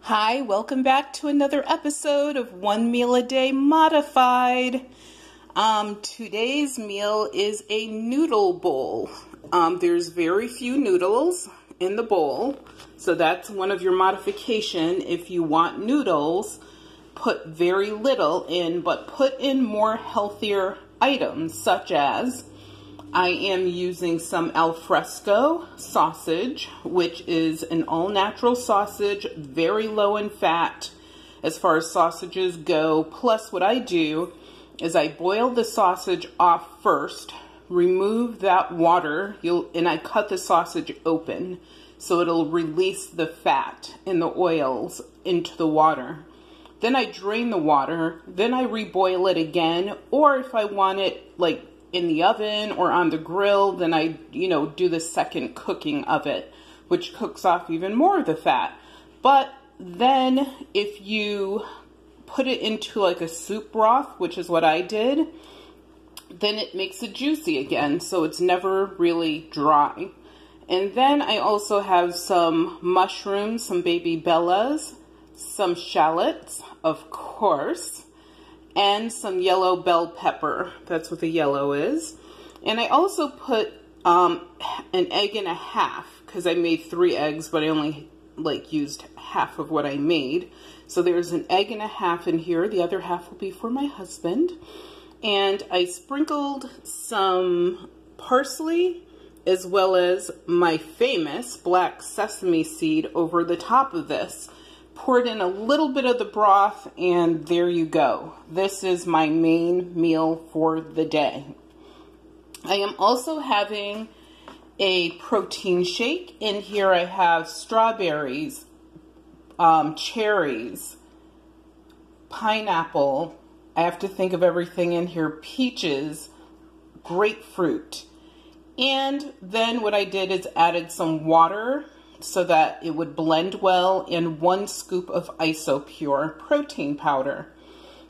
Hi, welcome back to another episode of One Meal a Day Modified. Today's meal is a noodle bowl. There's very few noodles in the bowl, so that's one of your modification. If you want noodles, put very little in, but put in more healthier items, such as I am using some alfresco sausage, which is an all-natural sausage, very low in fat as far as sausages go. Plus, what I do is I boil the sausage off first, remove that water, and I cut the sausage open so it'll release the fat and the oils into the water. Then I drain the water, then I reboil it again, or if I want it like in the oven or on the grill, then I, do the second cooking of it, which cooks off even more of the fat. But then if you put it into like a soup broth, which is what I did, then it makes it juicy again, so it's never really dry. And then I also have some mushrooms, some baby bellas, some shallots, of course, and some yellow bell pepper. That's what the yellow is. And I also put an egg and a half, because I made 3 eggs, but I only used half of what I made. So there's an egg and a half in here. The other half will be for my husband. And I sprinkled some parsley as well as my famous black sesame seed over the top of this. Poured in a little bit of the broth, and there you go. This is my main meal for the day. I am also having a protein shake. In here I have strawberries, cherries, pineapple. I have to think of everything in here. Peaches, grapefruit. And then what I did is added some water so that it would blend well, and 1 scoop of Isopure protein powder.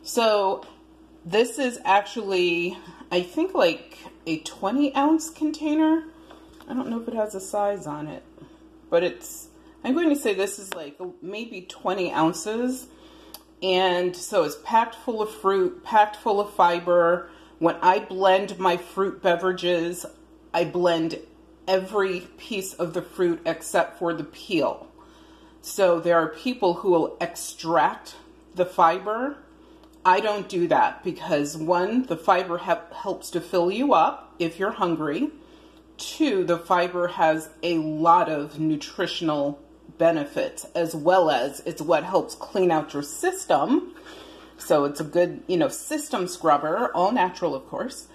So this is actually, I think, like a 20-ounce container. I don't know if it has a size on it, but I'm going to say this is like maybe 20 ounces. And so it's packed full of fruit, packed full of fiber. When I blend my fruit beverages, I blend every piece of the fruit except for the peel. So there are people who will extract the fiber. I don't do that because 1, the fiber helps to fill you up if you're hungry. 2, the fiber has a lot of nutritional benefits, as well as it's what helps clean out your system. So it's a good, system scrubber, all natural, of course.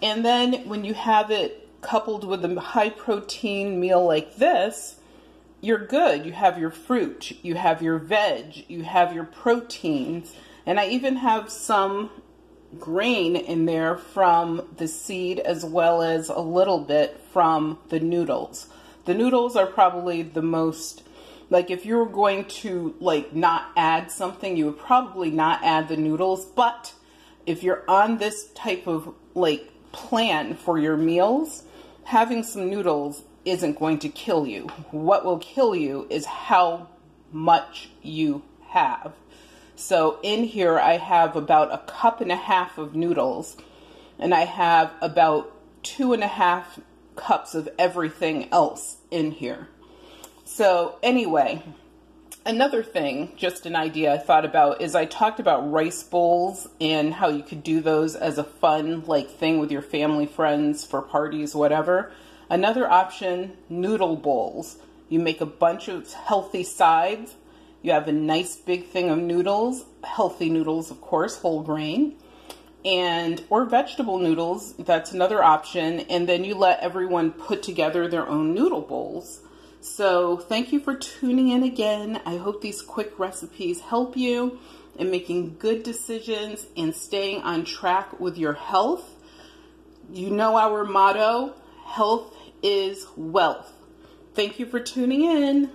And then when you have it coupled with a high protein meal like this, you're good. You have your fruit, you have your veg, you have your proteins, and I even have some grain in there from the seed, as well as a little bit from the noodles. The noodles are probably the most, if you were going to not add something, you would probably not add the noodles. But if you're on this type of plan for your meals, having some noodles isn't going to kill you. What will kill you is how much you have. So in here I have about 1.5 cups of noodles, and I have about 2.5 cups of everything else in here. So anyway, another thing, just an idea I thought about, is I talked about rice bowls and how you could do those as a fun thing with your family, friends, for parties, whatever. Another option, noodle bowls. You make a bunch of healthy sides. You have a nice big thing of noodles, healthy noodles, of course, whole grain, or vegetable noodles. That's another option. And then you let everyone put together their own noodle bowls. So thank you for tuning in again. I hope these quick recipes help you in making good decisions and staying on track with your health. You know our motto, health is wealth. Thank you for tuning in.